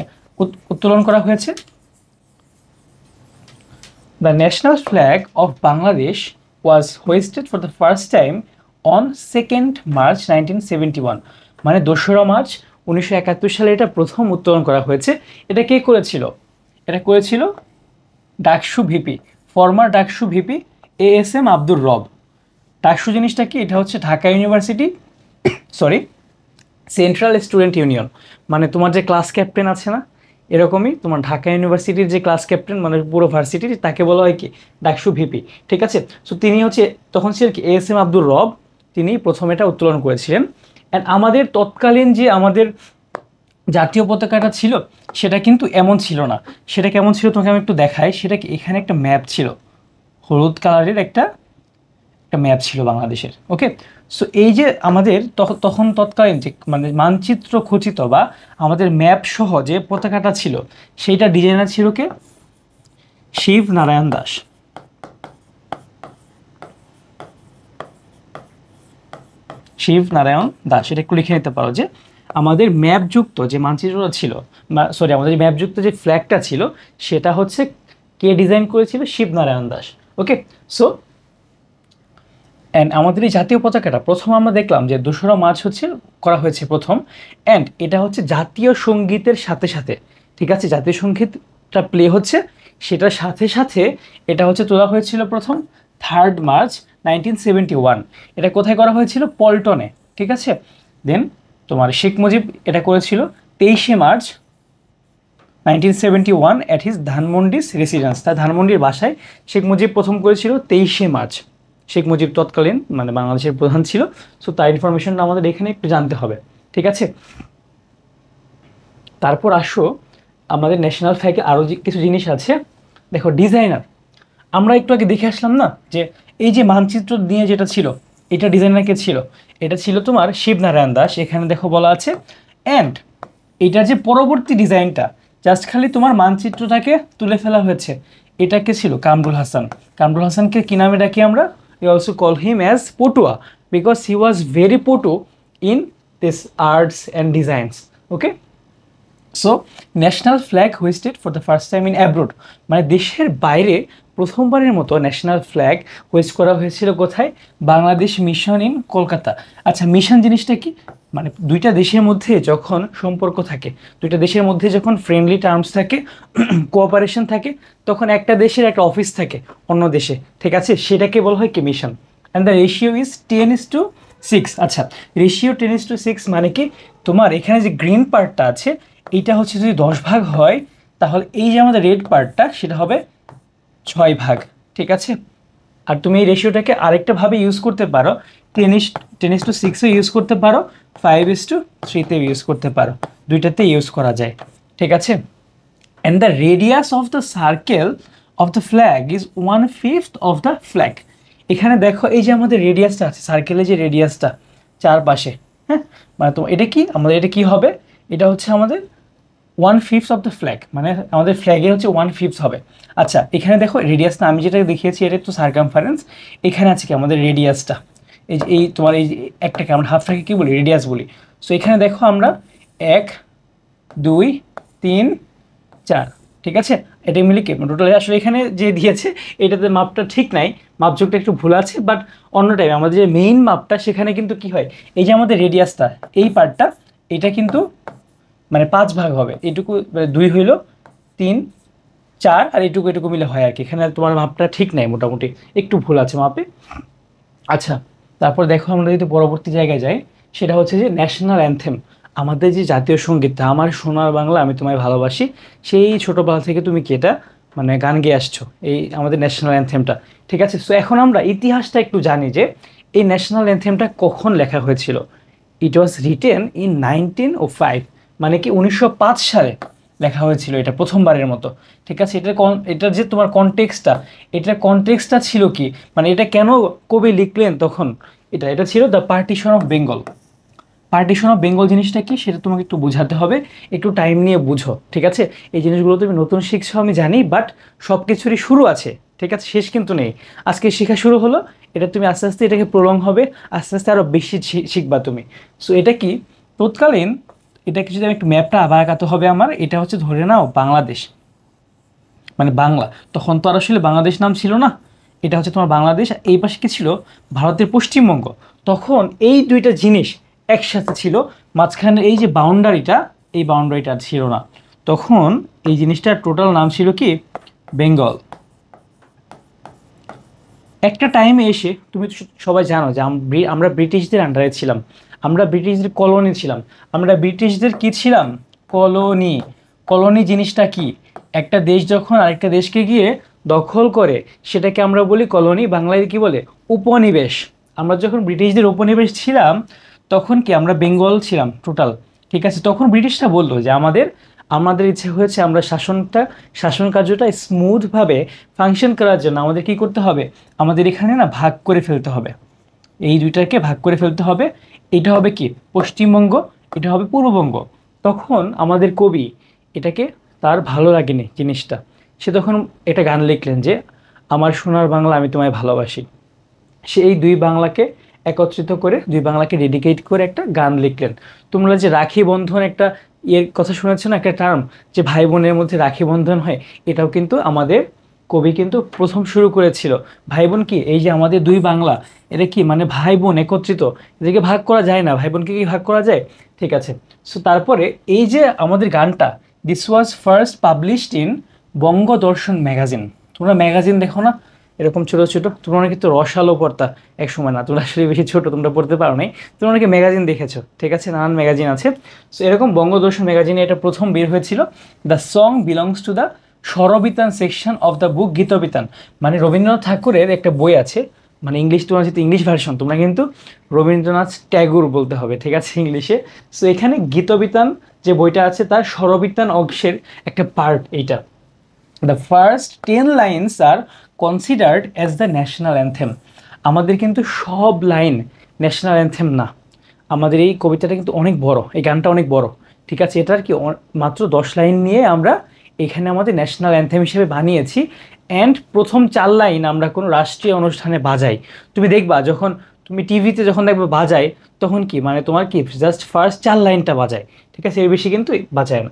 উত্তোলন করা হয়েছে। The national flag of Bangladesh was hoisted for the first time on 2nd March 1971, মানে 2রা মার্চ 1971 সালে এটা প্রথম উত্তোলন করা হয়েছে। এটা কে করেছিল? এটা করেছিল DUCSU VP, former DUCSU VP ASM Abdur রব। ডাকসু জিনিসটা কি? এটা হচ্ছে Dhaka university, sorry central student union, মানে তোমার যে ক্লাস ক্যাপ্টেন আছে না, এরকমই তোমার ঢাকা ইউনিভার্সিটির যে ক্লাস ক্যাপ্টেন, মানে পুরো ভার্সিটির, তাকে বলা হয় কি ডাকসু ভিপি। ঠিক আছে। সো তিনি হচ্ছে তখন ছিলেন কি ASM আব্দুর রব, তিনি প্রথম এটা উত্তোলন করেছিলেন। অ্যান্ড আমাদের তৎকালীন যে আমাদের জাতীয় পতাকাটা ছিল সেটা কিন্তু এমন ছিল না। সেটা কেমন ছিল তোমাকে আমি একটু দেখাই। সেটা কি, এখানে একটা ম্যাপ ছিল, হলুদ কালারের একটা ম্যাপ ছিল বাংলাদেশের। ওকে, সো এই যে আমাদের তখন তৎকালীন যে মানে মানচিত্র খচিত বা আমাদের ম্যাপ সহ যে পতাকাটা ছিল, সেইটা ডিজাইনার ছিল কে? শিব নারায়ণ দাস। শিবনারায়ণ দাস। এটা একটু লিখে নিতে পারো যে আমাদের ম্যাপযুক্ত যে মানচিত্রটা ছিল, সরি আমাদের ম্যাপযুক্ত যে ফ্ল্যাগটা ছিল সেটা হচ্ছে কে ডিজাইন করেছিল? শিবনারায়ণ দাস। ওকে, সো অ্যান্ড আমাদের এই জাতীয় পতাকাটা প্রথম আমরা দেখলাম যে 2রা মার্চ হচ্ছে করা হয়েছে প্রথম, অ্যান্ড এটা হচ্ছে জাতীয় সঙ্গীতের সাথে সাথে, ঠিক আছে, জাতীয় সঙ্গীতটা প্লে হচ্ছে সেটার সাথে সাথে এটা হচ্ছে তোলা হয়েছিল প্রথম 3 মার্চ 1971। এটা কোথায় করা হয়েছিল? পল্টনে, ঠিক আছে। দেন তোমার শেখ মুজিব এটা করেছিল 23 মার্চ 1971 অ্যাট হিজ ধানমন্ডিস রেসিডেন্স। তার ধানমন্ডির বাসায় শেখ মুজিব প্রথম করেছিল 23 মার্চ। শেখ মুজিব তৎকালীন মানে বাংলাদেশের প্রধান ছিল, সো তার ইনফরমেশনটা আমাদের এখানে একটু জানতে হবে, ঠিক আছে। তারপর আসো আমাদের ন্যাশনাল ফ্ল্যাগে আরও কিছু জিনিস আছে। দেখো ডিজাইনার, আমরা একটু আগে দেখে আসলাম না যে এই যে মানচিত্র নিয়ে যেটা ছিল, এটা ডিজাইনার কে ছিল? এটা ছিল তোমার শিবনারায়ণ দাস। এখানে দেখো বলা আছে, অ্যান্ড এটা যে পরবর্তী ডিজাইনটা জাস্ট খালি তোমার মানচিত্রটাকে তুলে ফেলা হয়েছে, এটাকে ছিল কামরুল হাসান। কামরুল হাসানকে কী নামে ডাকি আমরা? We also call him as Potua because he was very photo in this arts and designs. Okay, so national flag hoisted for the first time in abroad, মানে দেশের বাইরে প্রথমবারের মতো ন্যাশনাল ফ্ল্যাগ হোয়েস্ট করা হয়েছিল কোথায়? Bangladesh mission in Kolkata. আচ্ছা, mission জিনিসটা কি? মানে দুইটা দেশের মধ্যে যখন সম্পর্ক থাকে, দুইটা দেশের মধ্যে যখন ফ্রেন্ডলি টার্মস থাকে, কোঅপারেশন থাকে, তখন একটা দেশের একটা অফিস থাকে অন্য দেশে, ঠিক আছে, সেটাকে বলা হয় কি? Mission. And the ratio is 10:6। আচ্ছা, রেশিও 10:6 মানে কি? তোমার এখানে যে গ্রিন পার্টটা আছে এইটা হচ্ছে যদি 10 ভাগ হয়, তাহলে এই যে আমাদের রেড পার্টটা সেটা হবে 6 ভাগ, ঠিক আছে। আর তুমি এই রেশিওটাকে আরেকটাভাবে ইউজ করতে পারো, 10:6 ইউজ করতে পারো, 5:3 ইউজ করতে পারো, দুইটাতে ইউজ করা যায়, ঠিক আছে। And the radius of the circle of the flag is 1/5 of the flag. এখানে দেখো এই যে আমাদের রেডিয়াসটা আছে, সার্কেলের যে রেডিয়াসটা চারপাশে, হ্যাঁ, মানে তো এটা কি আমাদের, এটা কি হবে? এটা হচ্ছে আমাদের 1/5 অফ দ্য ফ্ল্যাগ, মানে আমাদের ফ্ল্যাগের হচ্ছে 1/5 হবে। আচ্ছা, এখানে দেখো রেডিয়াসটা আমি যেটা দেখিয়েছি এটা তো সার্কামফারেন্স, এখানে আছে কি আমাদের রেডিয়াসটা, এই যে এই তোমার এই একটাকে আমরা হাফটাকে কী বলি? রেডিয়াস বলি। সো এখানে দেখো আমরা 1 2 3 4, ঠিক আছে, এটা মিলে কি টোটাল আসলে এখানে যে দিয়েছে এটাতে মাপটা ঠিক নাই, মাপযোগটা একটু ভুল আছে, বাট অন্য টাইমে আমাদের যে মেইন মাপটা সেখানে কিন্তু কি হয়, এই যে আমাদের রেডিয়াসটা এই পার্টটা এটা কিন্তু মানে 5 ভাগ হবে, এইটুকু মানে 2 হইল 3 4 আর এটুকু মিলে হয় আর কি। এখানে তোমার মাপটা ঠিক নাই, মোটামুটি একটু ভুল আছে মাপে। আচ্ছা, তারপর দেখো আমরা যদি পরবর্তী জায়গায় যাই, সেটা হচ্ছে যে ন্যাশনাল অ্যানথেম, আমাদের যে জাতীয় সঙ্গীতটা, আমার সোনার বাংলা আমি তোমায় ভালোবাসি, সেই ছোটোবেলা থেকে তুমি কি এটা মানে গান গেয়ে আসছো, এই আমাদের ন্যাশনাল অ্যানথেমটা, ঠিক আছে। সো এখন আমরা ইতিহাসটা একটু জানি যে এই ন্যাশনাল অ্যানথেমটা কখন লেখা হয়েছিল। ইট ওয়াজ রিটেন ইন 1905, মানে কি 1905 সালে লেখা হয়েছিল এটা প্রথমবারের মতো, ঠিক আছে। এটার যে তোমার কনটেক্সটটা ছিল কি, মানে এটা কেন কবি লিখলেন তখন, এটা ছিল the partition of Bengal. Partition of Bengal জিনিসটা কি সেটা তোমাকে একটু বোঝাতে হবে, একটু টাইম নিয়ে বুঝো, ঠিক আছে। এই জিনিসগুলো তুমি নতুন শিখছো আমি জানি, বাট সব কিছুরই শুরু আছে, ঠিক আছে, শেষ কিন্তু নেই। আজকে শেখা শুরু হলো, এটা তুমি আস্তে আস্তে এটাকে প্রলং হবে, আস্তে আস্তে আরও বেশি শিখবা তুমি। সো এটা কি তৎকালীন, এটাকে যদি আমি একটু ম্যাপটা আবার আঁকাতে হবে আমার, এটা হচ্ছে ধরে নাও বাংলাদেশ, মানে বাংলা, তখন তো আর আসলে বাংলাদেশ নাম ছিল না, এটা হচ্ছে তোমার বাংলাদেশ। এই পাশে কি ছিল? ভারতের পশ্চিমবঙ্গ। তখন এই দুইটা জিনিস একসাথে ছিল, মাঝখানে এই যে বাউন্ডারিটা, এই বাউন্ডারিটা ছিল না, তখন এই জিনিসটার টোটাল নাম ছিল কি? বেঙ্গল। একটা টাইমে এসে তুমি তো সবাই জানো যে আমরা ব্রিটিশদের আন্ডারে ছিলাম, আমরা ব্রিটিশদের কলোনি ছিলাম, আমরা ব্রিটিশদের কি ছিলাম? কলোনি। কলোনি জিনিসটা কি? একটা দেশ যখন আরেকটা দেশকে গিয়ে দখল করে সেটাকে আমরা বলি কলোনি, বাংলায় কি বলে? উপনিবেশ। আমরা যখন ব্রিটিশদের উপনিবেশ ছিলাম তখন কি আমরা বেঙ্গল ছিলাম টোটাল, ঠিক আছে। তখন ব্রিটিশরা বললো যে আমাদের ইচ্ছে হয়েছে আমরা শাসন কার্যটা স্মুথভাবে ফাংশন করার জন্য আমাদের কি করতে হবে? আমাদের এখানে না ভাগ করে ফেলতে হবে, এই দুইটাকে ভাগ করে ফেলতে হবে। এটা হবে কি? পশ্চিমবঙ্গ, এটা হবে পূর্ববঙ্গ। তখন আমাদের কবি এটাকে তার ভালো লাগেনি জিনিসটা, সে তখন এটা গান লিখলেন যে আমার সোনার বাংলা আমি তোমায় ভালোবাসি। সে এই দুই বাংলাকে একত্রিত করে দুই বাংলাকে ডেডিকেট করে একটা গান লিখলেন। তোমরা যে রাখি বন্ধন একটা এর কথা শুনেছো না, একটা টার্ম, যে ভাই বোনের মধ্যে রাখি বন্ধন হয়, এটাও কিন্তু আমাদের কবি কিন্তু প্রথম শুরু করেছিল। ভাই বোন কি, এই যে আমাদের দুই বাংলা, এটা কি মানে ভাই বোন একত্রিত, এদেরকে ভাগ করা যায় না, ভাই বোনকে কি ভাগ করা যায়? ঠিক আছে। সো তারপরে এই যে আমাদের গানটা, this was first published in Bangadarshan magazine. তোমরা ম্যাগাজিন দেখো না এরকম ছোটো ছোটো, তোমরা অনেকে তো রসালো পড়তা এক সময়, না তোমরা আসলে বেশি ছোটো, তোমরা পড়তে পারো নাই, তোমরা অনেকে ম্যাগাজিন দেখেছো, ঠিক আছে, নানান ম্যাগাজিন আছে। সো এরকম বঙ্গদর্শন ম্যাগাজিনে এটা প্রথম বের হয়েছিল। The song belongs to the Swarabitan section of the book Gitabitan. মানে রবীন্দ্রনাথ ঠাকুরের একটা বই আছে, মানে ইংলিশ, তোমরা যেহেতু ইংলিশ ভার্সন, তোমরা কিন্তু রবীন্দ্রনাথ ট্যাগোর বলতে হবে, ঠিক আছে, ইংলিশে। সো এখানে গীতবিতান যে বইটা আছে তার স্বরবিতান অংশের একটা পার্ট এইটা। The first 10 lines R considered as the national anthem. আমাদের কিন্তু সব লাইন ন্যাশনাল অ্যান্থেম না, আমাদের এই কবিতাটা কিন্তু অনেক বড়, এই গানটা অনেক বড়, ঠিক আছে। এটার কি মাত্র 10 লাইন নিয়ে আমরা এখানে আমাদের ন্যাশনাল অ্যান্থেম হিসেবে বানিয়েছি। অ্যান্ড প্রথম 4 লাইন আমরা কোনো রাষ্ট্রীয় অনুষ্ঠানে বাজাই। তুমি দেখবা যখন তুমি টিভিতে যখন দেখবে বাজায়, তখন কি মানে তোমার কি জাস্ট ফার্স্ট 4 লাইনটা বাজায়, ঠিক আছে, এর বেশি কিন্তু বাজায় না।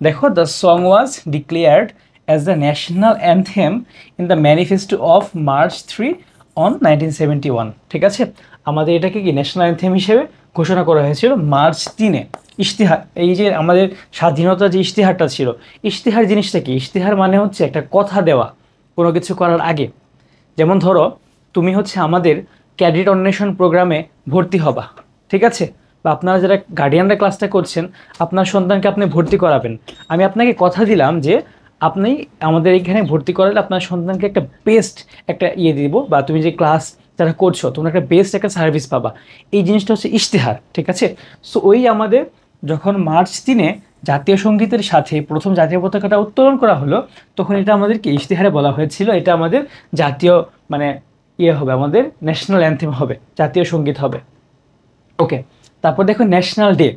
দেখো, the song was declared as the national anthem in the manifesto of March 3 on 1971, ঠিক আছে। আমাদের এটাকে কি ন্যাশনাল অ্যান্থেম হিসেবে ঘোষণা করা হয়েছিল মার্চ 3-এ। ইশতেহার, এই যে আমাদের স্বাধীনতার যে ইশতেহারটা ছিল, ইশতেহার জিনিসটা কি? ইশতেহার মানে হচ্ছে একটা কথা দেওয়া কোনো কিছু করার আগে। যেমন ধরো তুমি হচ্ছে আমাদের ক্যাডেট অন্বেষণ প্রোগ্রামে ভর্তি হবা, ঠিক আছে, বা আপনারা যারা গার্ডিয়ানরা ক্লাসটা করছেন, আপনার সন্তানকে আপনি ভর্তি করাবেন, আমি আপনাকে কথা দিলাম যে আপনি আমাদের এইখানে ভর্তি করালে আপনার সন্তানকে একটা বেস্ট একটা দিব, বা তুমি যে ক্লাস যারা করছো তোমরা একটা বেস্ট একটা সার্ভিস পাবা। এই জিনিসটা হচ্ছে ইশতেহার, ঠিক আছে। সো ওই আমাদের যখন মার্চ 3-এ জাতীয় সঙ্গীতের সাথে প্রথম জাতীয় পতাকাটা উত্তোলন করা হলো, তখন এটা আমাদেরকে ইশতেহারে বলা হয়েছিল এটা আমাদের জাতীয় মানে হবে, আমাদের ন্যাশনাল অ্যান্থেম হবে, জাতীয় সঙ্গীত হবে। ওকে, তারপর দেখো ন্যাশনাল ডে।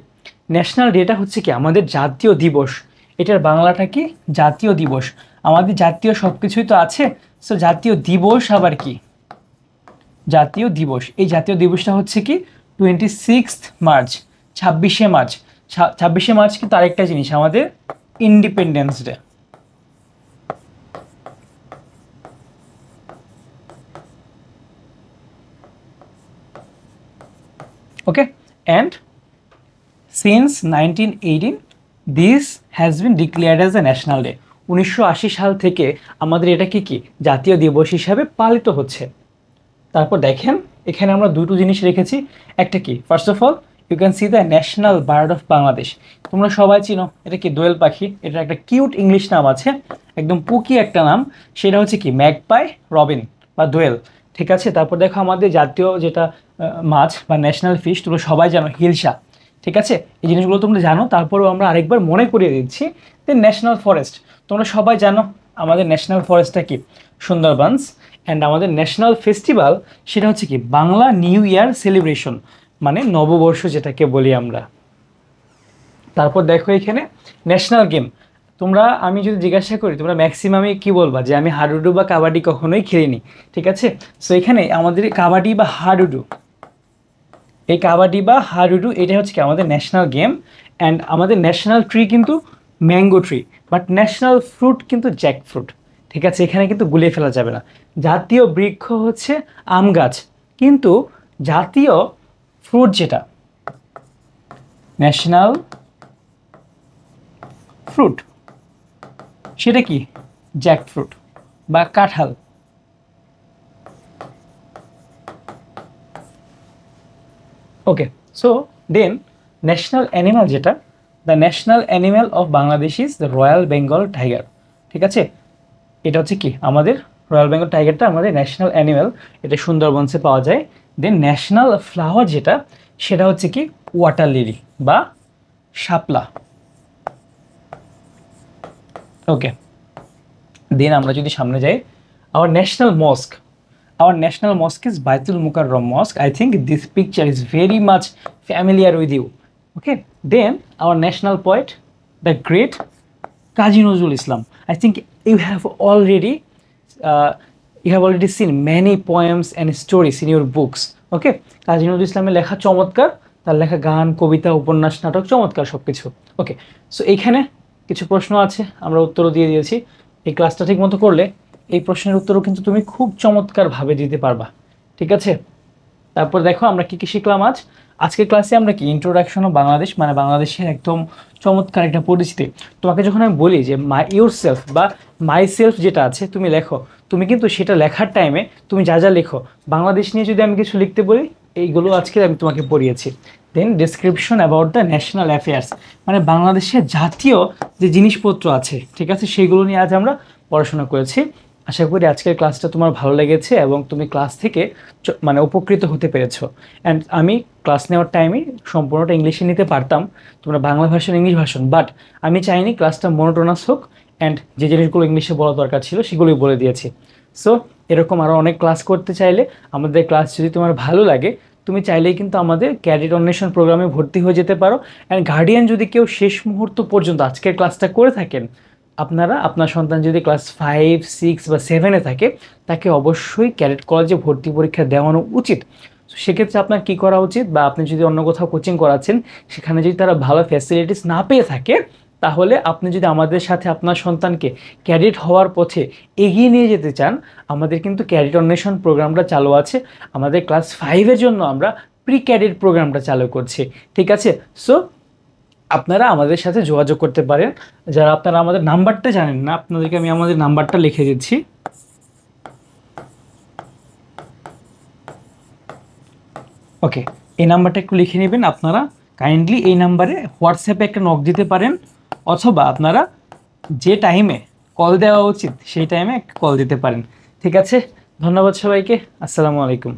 ন্যাশনাল ডেটা হচ্ছে কি আমাদের জাতীয় দিবস। এটার বাংলাটা কি? জাতীয় দিবস। আমাদের জাতীয় সব কিছুই তো আছে, সো জাতীয় দিবস আবার কি? জাতীয় দিবস। এই জাতীয় দিবসটা হচ্ছে কি 26 মার্চ, 26শে মার্চ। 26শে মার্চ কিন্তু আরেকটা জিনিস, আমাদের independence day. Okay, and since 1918 this has been declared as a national day. 1980 সাল থেকে আমাদের এটা কি জাতীয় দিবস হিসাবে পালিত হচ্ছে। তারপর দেখেন এখানে আমরা দুটো জিনিস রেখেছি। একটা কি, first of all you can see the national bird of Bangladesh. তোমরা সবাই চিনো এটা কি? দোয়েল পাখি। এটা একটা কিউট ইংলিশ নাম আছে, একদম পুকি একটা নাম, সেটা হচ্ছে কি ম্যাগপাই রবিন বা দোয়েল, ঠিক আছে। তারপর দেখো আমাদের জাতীয় যেটা মাছ বা ন্যাশনাল ফিশ, তোমরা সবাই জানো হিলসা, ঠিক আছে। এই জিনিসগুলো তোমরা জানো, তারপরেও আমরা আরেকবার মনে করিয়ে দিচ্ছি। দেন ন্যাশনাল ফরেস্ট, তোমরা সবাই জানো আমাদের ন্যাশনাল ফরেস্টটা কি? সুন্দরবনস। অ্যান্ড আমাদের ন্যাশনাল ফেস্টিভ্যাল সেটা হচ্ছে কি বাংলা নিউ ইয়ার সেলিব্রেশন, মানে নববর্ষ যেটাকে বলি আমরা। তারপর দেখো এখানে ন্যাশনাল গেম। তোমরা আমি যদি জিজ্ঞাসা করি তোমরা ম্যাক্সিমামই কি বলবা? যে আমি হাডুডু বা কাবাডি কখনোই খেলিনি, ঠিক আছে। সো এখানে আমাদের কাবাডি বা হাডুডু, এই কাবাডি বা হাডুডু এটা হচ্ছে কি আমাদের ন্যাশনাল গেম। অ্যান্ড আমাদের ন্যাশনাল ট্রি কিন্তু mango tree, but national fruit কিন্তু জ্যাক ফ্রুট, ঠিক আছে। এখানে কিন্তু গুলিয়ে ফেলা যাবে না। জাতীয় বৃক্ষ হচ্ছে আম গাছ, কিন্তু জাতীয় ফ্রুট যেটা ন্যাশনাল ফ্রুট সেটা কি? জ্যাক ফ্রুট বা কাঁঠাল। ওকে, সো দেন ন্যাশনাল অ্যানিমাল যেটা, the national animal of Bangladesh is the royal Bengal tiger, ঠিক আছে। এটা হচ্ছে কি আমাদের রয়্যাল বেঙ্গল টাইগারটা আমাদের ন্যাশনাল অ্যানিম্যাল, এটা সুন্দরবনসে পাওয়া যায়। দেন ন্যাশনাল ফ্লাওয়ার যেটা, সেটা হচ্ছে কি ওয়াটার লিলি বা শাপলা। ওকে, দেন আমরা যদি সামনে যাই, our national mosque, our national mosque is Baitul Mukarram Mosque. I think this picture is very much familiar with you. Okay, then our national poet, the great Kazi Nazrul Islam. I think you have already seen many poems and stories in your books. ওকে, কাজী নজরুল ইসলামের লেখা চমৎকার, তার লেখা গান, কবিতা, উপন্যাস, নাটক চমৎকার সব কিছু। ওকে, সো এইখানে কিছু প্রশ্ন আছে, আমরা উত্তরও দিয়ে দিয়েছি। এই ক্লাসটা ঠিক মতো করলে এই প্রশ্নের উত্তরও কিন্তু তুমি খুব চমৎকারভাবে দিতে পারবা। ঠিক আছে, তারপর দেখো আমরা কি কি শিখলাম আজ। আজকের ক্লাসে আমরা কি ইন্ট্রোডাকশন অফ বাংলাদেশ, মানে বাংলাদেশের একদম চমৎকার একটা পরিচিতি। তোমাকে যখন আমি বলি যে মাই ইউর সেলফ বা মাই সেলফ যেটা আছে তুমি লেখো, তুমি কিন্তু সেটা লেখার টাইমে তুমি যা যা লেখো, বাংলাদেশ নিয়ে যদি আমি কিছু লিখতে বলি, এইগুলো আজকে আমি তোমাকে পড়িয়েছি। Then description about the national affairs, মানে বাংলাদেশের জাতীয় যে জিনিসপত্র আছে, ঠিক আছে, সেইগুলো নিয়ে আজ আমরা পড়াশোনা করেছি। আশা করি আজকের ক্লাসটা তোমার ভালো লেগেছে এবং তুমি ক্লাস থেকে মানে উপকৃত হতে পেরেছো। অ্যান্ড আমি ক্লাস নেওয়ার টাইমে সম্পূর্ণটা ইংলিশে নিতে পারতাম, তোমরা Bangla version English version, but আমি চাইনি ক্লাসটা মনোটোনাস হোক, অ্যান্ড যে জিনিসগুলো ইংলিশে বলা দরকার ছিল সেগুলোই বলে দিয়েছি। সো এরকম আরও অনেক ক্লাস করতে চাইলে, আমাদের ক্লাস যদি তোমার ভালো লাগে, তুমি চাইলেই কিন্তু আমাদের ক্যাডেট অন্বেষণ প্রোগ্রামে ভর্তি হয়ে যেতে পারো। অ্যান্ড গার্ডিয়ান যদি কেউ শেষ মুহূর্ত পর্যন্ত আজকের ক্লাসটা করে থাকেন, আপনারা আপনার সন্তান যদি ক্লাস 5, 6 বা 7-এ থাকে, তাকে অবশ্যই ক্যাডেট কলেজে ভর্তি পরীক্ষা দেওয়ানো উচিত। সেক্ষেত্রে আপনার কি করা উচিত, বা আপনি যদি অন্য কোথাও কোচিং করাচ্ছেন, সেখানে যদি তারা ভালো ফ্যাসিলিটিস না পেয়ে থাকে, তাহলে আপনি যদি আমাদের সাথে আপনার সন্তানকে ক্যাডেট হওয়ার পথে এগিয়ে নিয়ে যেতে চান, আমাদের কিন্তু ক্যাডেট অন্বেষণ প্রোগ্রামটা চালু আছে। আমাদের ক্লাস 5-এর জন্য আমরা প্রি ক্যাডেট প্রোগ্রামটা চালু করছি। ঠিক আছে, সো আপনারা আমাদের সাথে যোগাযোগ করতে পারেন। যারা আপনারা আমাদের নাম্বারটা জানেন না, আপনাদেরকে আমি আমাদের নাম্বারটা লিখে দিচ্ছি। ওকে, এই নাম্বারটা একটু লিখে নেবেন। আপনারা কাইন্ডলি এই নাম্বারে হোয়াটসঅ্যাপে একটা নক দিতে পারেন, অথবা আপনারা যে টাইমে কল দেওয়া উচিত সেই টাইমে একটা কল দিতে পারেন। ঠিক আছে, ধন্যবাদ সবাইকে, আসসালামু আলাইকুম।